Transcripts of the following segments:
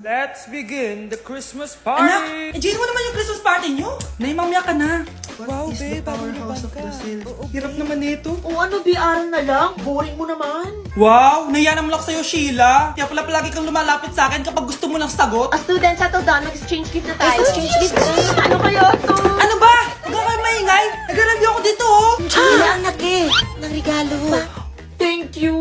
Let's begin the Christmas Anak, party! enjoy mo naman yung Christmas party nyo. Naimamya ka na. Wow, What is babe, the powerhouse of parang Brazil? Oo, Hirap naman nito. O ano, BR na lang? Boring mo naman. Wow, nahiya naman ako sa'yo, Sheila. Kaya pala palagi kang lumalapit sa akin kapag gusto mo ng sagot. Student, settle down. Mag-exchange gift na tayo. Exchange gift? Ano kaya to? Ano ba? Huwag ka kayo maingay. Nag-review ako dito, oh. Sheila, anak eh. Ng regalo. Thank you.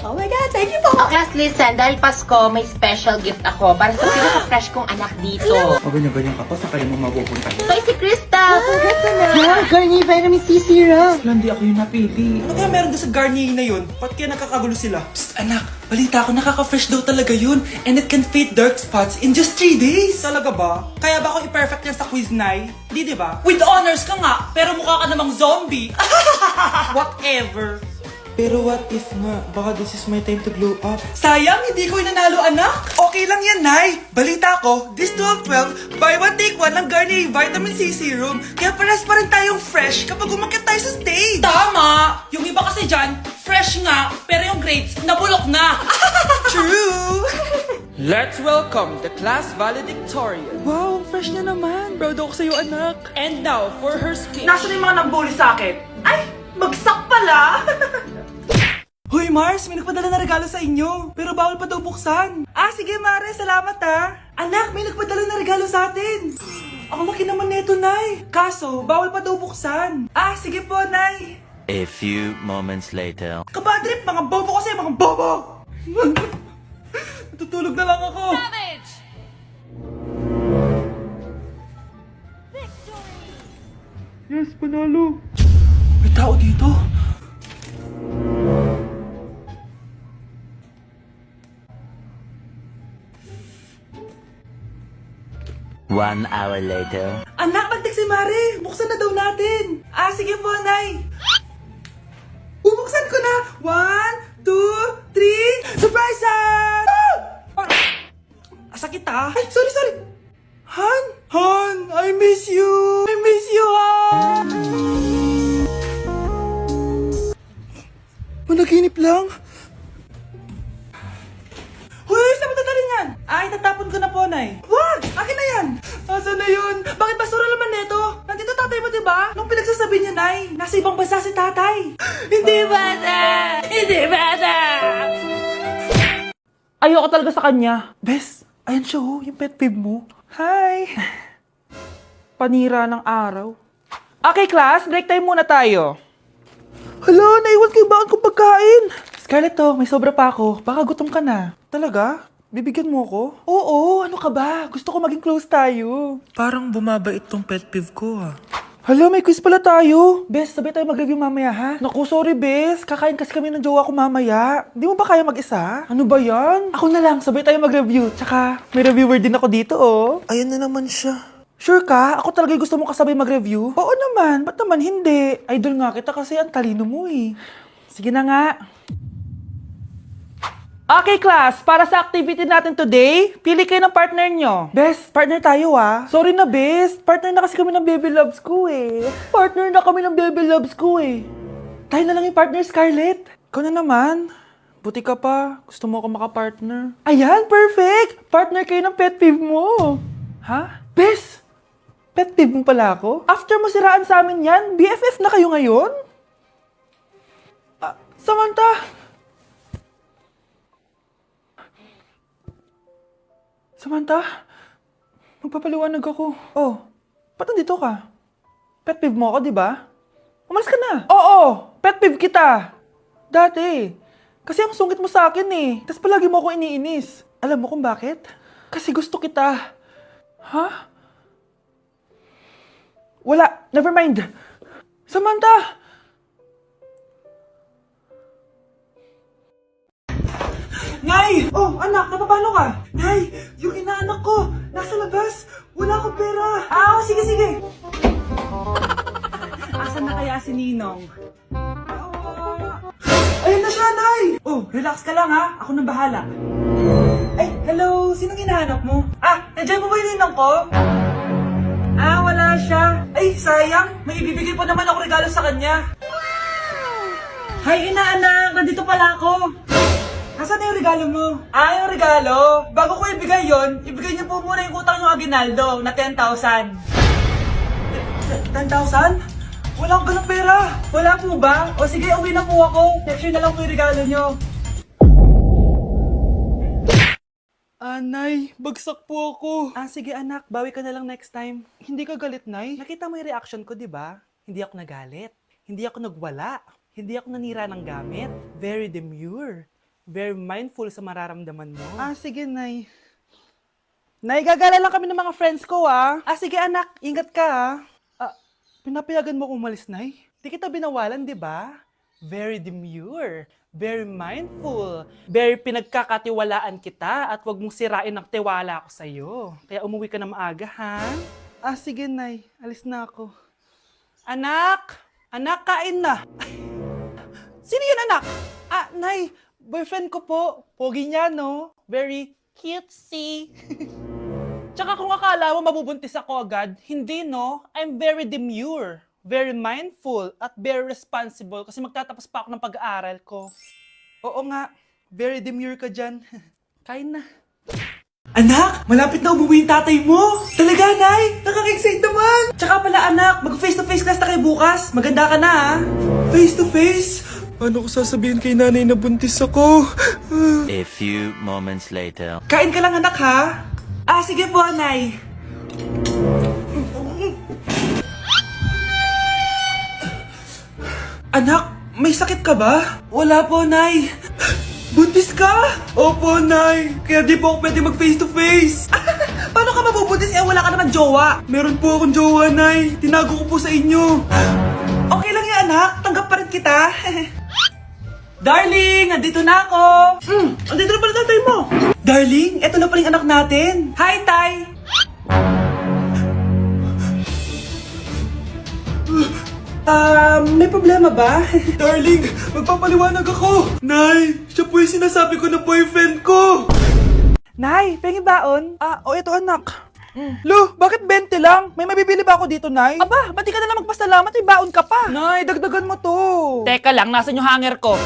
Oh my God, thank you po. Oh, class, listen. Dahil Pasko, may special gift ako para sa pinaka-fresh kong anak dito. O ganyan-ganyan ka pa, sa kayo mo mapupunta. Ito ay si Krista. Congrats, anak. Yeah, Garnier Vitamin C Serum. Wala, hindi ako yung napili. Ano kaya meron doon sa Garnier na yun? Ba't kaya nakakagulo sila? Psst, anak. Balita ko, nakaka-fresh daw talaga yun. And it can fade dark spots in just 3 days. Talaga ba? Kaya ba ako i-perfect yan sa quiz, Nay? Di ba? With honors ka nga, pero mukha ka namang zombie. Whatever. Pero what if nga, baka this is my time to glow up. Sayang, hindi ko inanalo, anak. Okay lang yan, Nay. Balita ko, this 12-12, buy one take one ng Garnier Vitamin C Serum. Kaya paras pa rin tayong fresh kapag umakyat tayo sa stage. Tama! Yung iba kasi dyan, fresh nga, pero yung grades, nabulok na. True! Let's welcome the class valedictorian. Wow, ang fresh niya naman. Proud ako sa'yo, anak. And now, for her speech. Nasaan yung mga nag-bully sa akin? Ay, bagsak pala! Hoy Mars, may nagpadala na regalo sa inyo. Pero bawal pa daw buksan. Ah, sige Mare, salamat ha. Anak, may nagpadala na regalo sa atin. Ang laki naman neto, Nay. Kaso, bawal pa daw buksan. Ah, sige po, Nay. A few moments later. Kabadrip, mga bobo kasi, mga bobo! Natutulog na lang ako. Savage! Yes, panalo. May tao dito. One hour later. Anak, nagtik si Mare. Buksan na daw natin. Ah, sige po, Nay. Bubuksan ko na. 1, 2, 3. Surprise! Sakit ah. Ay, sorry. Han? Han, I miss you. I miss you, Han. Managinip lang. Hoy, saan mo dadalhin yan? Ay, tatapon ko na po, Nay. Wag! Akin na yan! Asan na yun? Bakit basura naman neto? Nandito tatay mo, diba? Nung pinagsasabi niya, Nay, nasa ibang bansa si tatay. Hindi bata! Hindi bata! Ayoko talaga sa kanya. Bes, ayan siya oh, yung pet peeve mo. Hi! Panira ng araw. Okay, class, break time muna tayo. Hala, naiwan kayo bakit kong pagkain? Scarlett to, may sobra pa ako. Baka gutom ka na. Talaga? Bibigyan mo ko? Oo, ano ka ba? Gusto ko maging close tayo. Parang bumabait tong pet peeve ko ah. Hala, may quiz pala tayo. Bes, sabay tayo mag-review mamaya ha? Naku, sorry Bes. Kakain kasi kami ng jowa ko mamaya. Di mo ba kaya mag-isa? Ano ba yan? Ako na lang, sabay tayo mag-review. Tsaka, may reviewer din ako dito oh. Ayan na naman siya. Sure ka? Ako talaga gusto mo kasabay mag-review? Oo naman, ba't naman hindi? Idol nga kita kasi ang talino mo eh. Sige na nga. Okay, class. Para sa activity natin today, pili kayo ng partner nyo. Best, partner tayo ah. Sorry na, best. Partner na kasi kami ng baby loves ko eh. Partner na kami ng baby loves ko eh. Tayo na lang yung partner, Scarlett. Ikaw na naman. Buti ka pa. Gusto mo ako makapartner. Ayan, perfect! Partner kayo ng pet peeve mo. Ha? Best! Pet peeve mo pala ako? After mo siraan sa amin yan, BFF na kayo ngayon? Samantha! Samantha, magpapaliwanag ako. Oh, ba't nandito ka? Pet peeve mo ako, di ba? Umalis ka na. Oo, pet peeve kita. Dati. Kasi ang sungit mo sa akin eh. Tapos palagi mo ako iniinis. Alam mo kung bakit? Kasi gusto kita. Ha? Wala, never mind. Samantha! Nay! Oh, anak, napapano ka? Nay, yung inaanak ko, nasa labas. Wala akong pera. Ah, sige. Asan na kaya si Ninong? Ayun na siya, Nay! Oh, relax ka lang ha. Ako nang bahala. Ay, hello. Sinong hinahanap mo? Ah, nandiyan mo ba yung Ninong ko? Ah, wala siya. Ay, sayang. May ibibigay pa naman ako regalo sa kanya. Hi, inaanak. Nandito pala ako. Nasaan yung regalo mo? Ah, yung regalo? Bago ko ibigay yon, ibigay niyo po muna yung utang yung Aguinaldo na 10,000. 10,000? Wala akong ganong pera. Wala po ba? O sige, uwi na po ako. Next year na lang po yung regalo niyo. Nay, bagsak po ako. Sige anak, bawi ka na lang next time. Hindi ka galit, Nay? Nakita mo yung reaction ko, di ba? Hindi ako nagalit. Hindi ako nagwala. Hindi ako nanira ng gamit. Very demure. Very mindful sa mararamdaman mo. Sige, Nay. Nay, gagala lang kami ng mga friends ko, sige, anak. Ingat ka, pinapayagan mo kong umalis, Nay? Di kita binawalan, di ba? Very demure. Very mindful. Very pinagkakatiwalaan kita at wag mong sirain ang tiwala ko sa'yo. Kaya umuwi ka na maaga, ha? Sige, Nay. Alis na ako. Anak! Anak, kain na! Sino yun, anak? Nay, boyfriend ko po. Pogi niya, no? Very cutesy. Tsaka kung akala mo mabubuntis ako agad, hindi, no? I'm very demure, very mindful, at very responsible kasi magtatapos pa ako ng pag-aaral ko. Oo nga, very demure ka dyan. Kain na. Anak, malapit na umuwi yung tatay mo. Talaga, Nay? Nakaka-excite naman. Tsaka pala, anak, mag-face-to-face class na kayo bukas. Maganda ka na, ha? Face-to-face? Paano ko sasabihin kay nanay na buntis ako? A few moments later. Kain ka lang, anak, ha? Sige po, Nay. Anak, may sakit ka ba? Wala po, Nay. Buntis ka? Opo, Nay. Kaya di po ako pwede mag-face to face. Paano ka mabubuntis? Wala ka naman jowa. Meron po akong jowa, Nay. Tinago ko po sa inyo. Okay lang yan, anak. Tanggap pa rin kita. Darling, andito na ako. Andito na pala tatay mo. Darling, eto na pala yung anak natin. Hi, Tay. May problema ba? Darling, magpapaliwanag ako. Nay, siya po yung sinasabi ko na boyfriend ko. Nay, pengi baon? Ito anak. Lo, bakit 20 lang? May mabibili ba ako dito, Nay? Aba, ba't di ka na lang magpasalamat? May baon ka pa. Nay, dagdagan mo to. Teka lang, nasan yung hanger ko?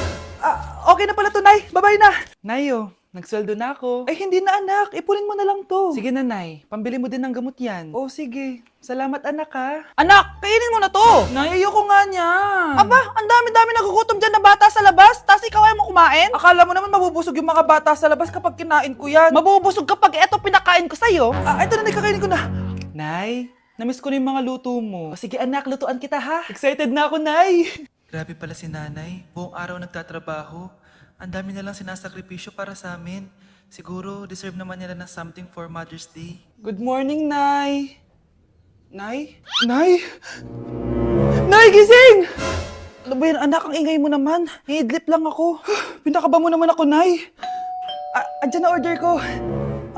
Okay na pala to, Nay. Bye-bye na. Nayo, nagsweldo na ako. Ay, hindi na, anak. Ipunin mo na lang to. Sige na, Nay. Pambili mo din ng gamot yan. Sige. Salamat, anak, ha. Anak, kainin mo na to. Nay, ayoko nga niya. Aba, ang dami-dami nagugutom dyan na bata sa labas. Tas ikaw ay mo kumain? Akala mo naman mabubusog yung mga bata sa labas kapag kinain ko yan. Mabubusog kapag eto pinakain ko sa'yo. Ito na, kakainin ko na. Nay, namiss ko na yung mga luto mo. Sige, anak, lutuan kita, ha. Excited na ako, Nay. Grabe pala si nanay. Buong araw nagtatrabaho. Ang dami na lang sinasakripisyo para sa amin. Siguro, deserve naman nila ng something for Mother's Day. Good morning, Nay. Nay? Nay? Nay, gising! Ano ba yan, anak? Ang ingay mo naman. Hidlip lang ako. Pinakaba mo naman ako, Nay. Andyan na order ko.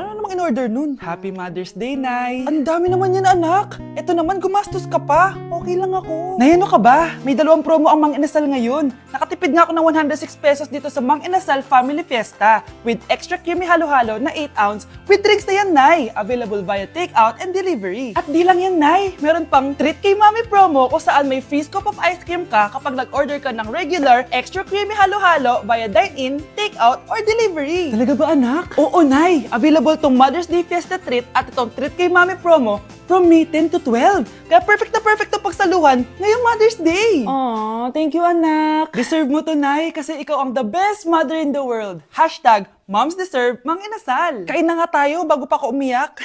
Ano namang in-order nun? Happy Mother's Day, Nay. Ang dami naman yan, anak. Ito naman, gumastos ka pa. Okay lang ako. Nay, ano ka ba? May 2 promo ang Mang Inasal ngayon. Nakatipid nga ako ng 106 pesos dito sa Mang Inasal Family Fiesta with extra creamy halo-halo na 8 ounce with drinks na yan, Nay. Available via takeout and delivery. At di lang yan, Nay. Meron pang Treat Kay Mami promo kung saan may free scoop of ice cream ka kapag nag-order ka ng regular extra creamy halo-halo via dine-in, takeout, or delivery. Talaga ba, anak? Oo, Nay. Available tong Mother's Day Fiesta Treat at itong Treat Kay Mami promo from May 10 to 12. Kaya perfect na pagsaluhan ngayong Mother's Day. Aww, thank you, anak. Deserve mo to, Nay, kasi ikaw ang the best mother in the world. #Moms deserve Mang Inasal. Kain na nga tayo bago pa ako umiyak.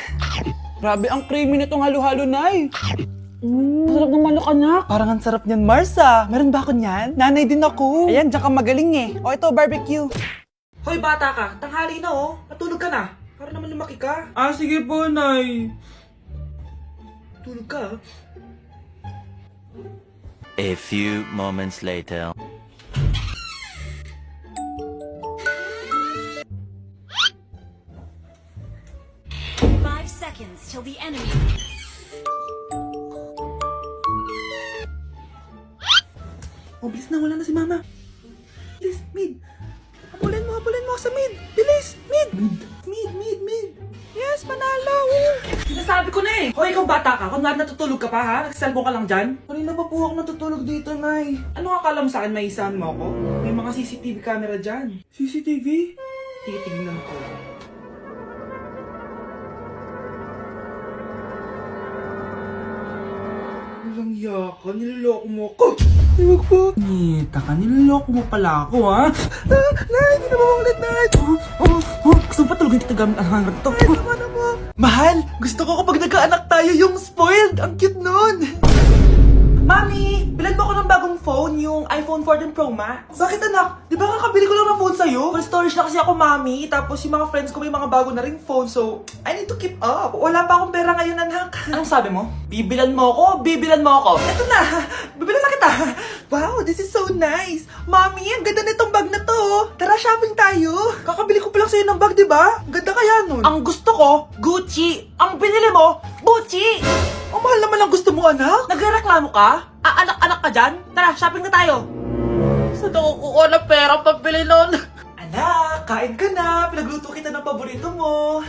Grabe ang creamy nitong halo-halo, Nay. Masarap ng manok, anak. Parang ang sarap niyan, Marsa. Meron ba ako niyan? Nanay din ako. Ayan, diyan ka magaling eh. O ito, barbecue. Hoy, bata ka. Tanghali na, oh. Matulog ka na. Para naman lumaki ka. Sige po, Nay. Tulog ka, A few moments later. Seconds till the enemy. Bilis na, wala na si Mama. Bilis, mid. Habulin mo sa mid. Bilis, mid. Mid. Yes, manalo. Sinasabi ko na eh. Hoy, ikaw bata ka. Kung nga natutulog ka pa ha? Nagsalbo ka lang dyan? Kanina pa po ako natutulog dito, Nay. Ano akala mo sa akin, may isahan mo ako? May mga CCTV camera dyan. CCTV? Titignan ko. Walang yaka, niloloko mo ako. Huwag po. Nita ka, niloloko mo pala ako, ha? Nay, hindi na mamulit, Nay. Gusto mo pa tulogin kita gamit ang hangar to? Ay, naman mo. Mahal, gusto ko kapag nagkaanak tayo yung spoiled. Ang cute nun. Mami, bilan mo ako ng bagong phone, yung iPhone 14 Pro Max. Bakit anak? Di ba kakabili ko lang ng phone sa'yo? Full storage na kasi ako, Mami. Tapos yung mga friends ko may mga bago na ring phone, so I need to keep up. Wala pa akong pera ngayon, anak. Anong sabi mo? Bibilan mo ako? Bibilan mo ako? Eto na, bibilan na kita. Wow, this is so nice. Mami, ang ganda nitong bag na to. Tara, shopping tayo. Kakabili ko pa lang sa'yo ng bag, di ba? Ganda kaya nun. Ang gusto ko, Gucci. Ang binili mo, Gucci. Ang mahal naman ang gusto mo, anak. Nagreklamo ka? Anak-anak ka dyan? Tara, shopping na tayo. Saan ako kukuha ng pera pambili nun? Anak, kain ka na. Pinagluto kita ng paborito mo.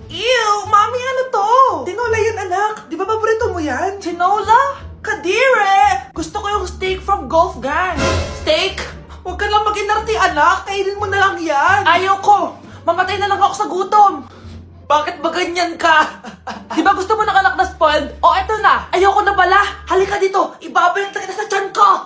Ew, Mami, ano to? Tinola yan, anak. Di ba paborito mo yan? Tinola? Kadire! Gusto ko yung steak from Golf Gang. Steak? Huwag ka lang mag-inarti, anak. Kainin mo na lang yan. Ayoko. Mamatay na lang ako sa gutom. Bakit ba ganyan ka? Di ba gusto mo ng anak na spoiled? O eto na, ayoko na pala. Halika dito, ibabalik na kita sa tiyan ko.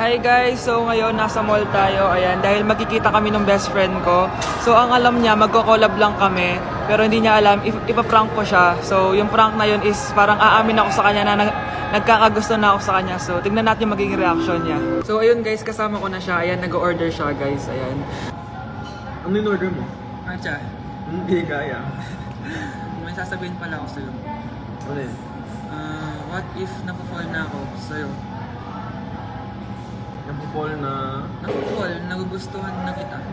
Hi guys, so ngayon nasa mall tayo. Ayan, dahil magkikita kami ng best friend ko. So ang alam niya, magko-collab lang kami. Pero hindi niya alam, ipaprank ko siya. So yung prank na yun is parang aamin ako sa kanya na nagkakagusto na ako sa kanya. So tignan natin magiging reaction niya. So ayun guys, kasama ko na siya. Ayan, nag-order siya guys. Ayan. Ano yung order mo? Acha. Hindi kaya. May sasabihin pala ako sa'yo. Ano yun? What if napafall na ako sa'yo? Napupol na... Napafall, nagugustuhan na kita.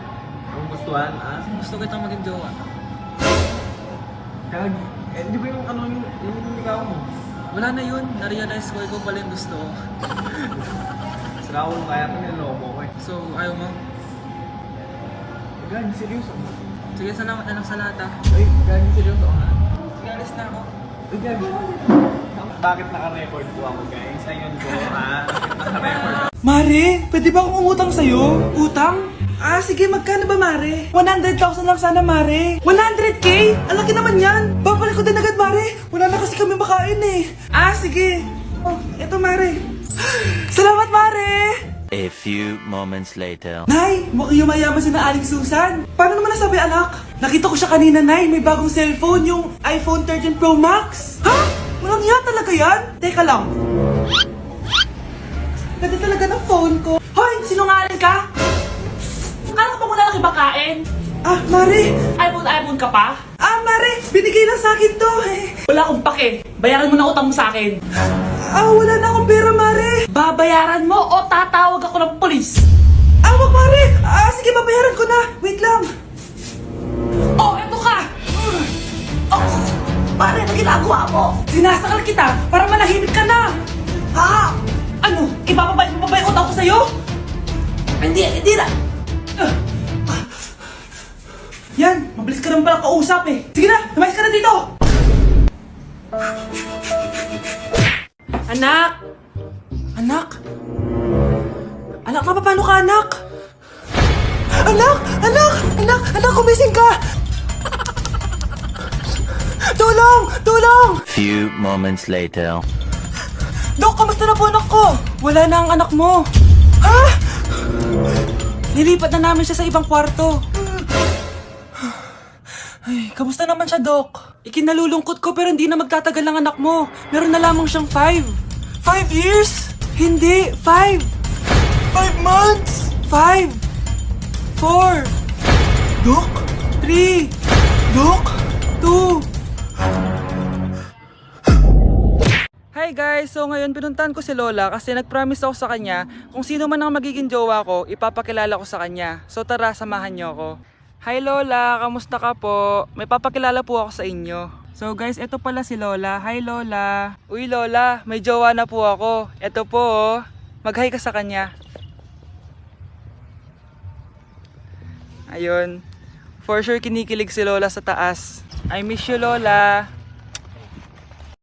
Ang gustuhan, ah? Gusto kitang maging jowa. Kag... Eh, di ba yung ano yung ikaw mo? Wala na yun, na-realize ko, ikaw pala yung gusto ko. Sira ko kaya ito niloko ko eh. So, ayaw mo? Gagi, seryoso. Sige, salamat na lang sa lahat ah. Ay, gagi, seryoso ha? Sige, alis na ako. Ay, gagi. Bakit naka-record po ako guys? Ayun po ha? Naka-record ako. Mare, pwede ba akong umutang sa'yo? Utang? Ah, sige, magkano ba, Mare? 100,000 lang sana, Mare. 100K? Ang laki naman yan. Babalik ko din agad, Mare. Wala na kasi kami makain eh. Ah, sige. Oh, eto, Mare. Salamat, Mare! A few moments later. Nay, mukhang yumayaman si na Aling Susan. Paano naman nasabi, anak? Nakita ko siya kanina, Nay. May bagong cellphone, yung iPhone 13 Pro Max. Ha? Walang yan talaga yan? Teka lang. Ganda talaga ng phone ko. Hoy, sinungaling ka? Akala ko ba wala nang ibakain? Ah, Mare. iPhone ka pa? Ah, Mare. Binigay lang sa akin to. Wala akong pake. Bayaran mo na utang mo sa akin. Ah, wala na akong pera, Mare. Babayaran mo o tatawag ako ng polis? Ah, wag, Mare. Ah, sige, babayaran ko na. Wait lang. Oh, eto ka. Oh, Mare, ano ginagawa mo? Sinasakal kita para manahimik ka na. Ha? Ano? Ibababay utang ko sa'yo? Hindi na. Yan, mabilis ka naman pala kausap eh. Sige na, lumayas ka na dito. Anak! Anak! Anak, paano ka, anak? Anak, kumising ka! Tulong! Few moments later. Dok, kamusta na po anak ko? Wala na ang anak mo. Ha? Nilipat na namin siya sa ibang kwarto. Ay, kamusta naman siya, Dok? Ikinalulungkot ko pero hindi na magtatagal ang anak mo. Meron na lamang siyang 5. 5 years? Hindi, 5. 5 months? 5. 4. Dok? 3. Dok? 2. Hi guys! So ngayon pinuntahan ko si Lola kasi nag-promise ako sa kanya kung sino man ang magiging jowa ko, ipapakilala ko sa kanya. So tara, samahan niyo ako. Hi Lola! Kamusta ka po? May papakilala po ako sa inyo. So guys, ito pala si Lola. Hi Lola! Uy Lola, may jowa na po ako. Ito po oh. Mag-hi ka sa kanya. Ayun. For sure, kinikilig si Lola sa taas. I miss you, Lola.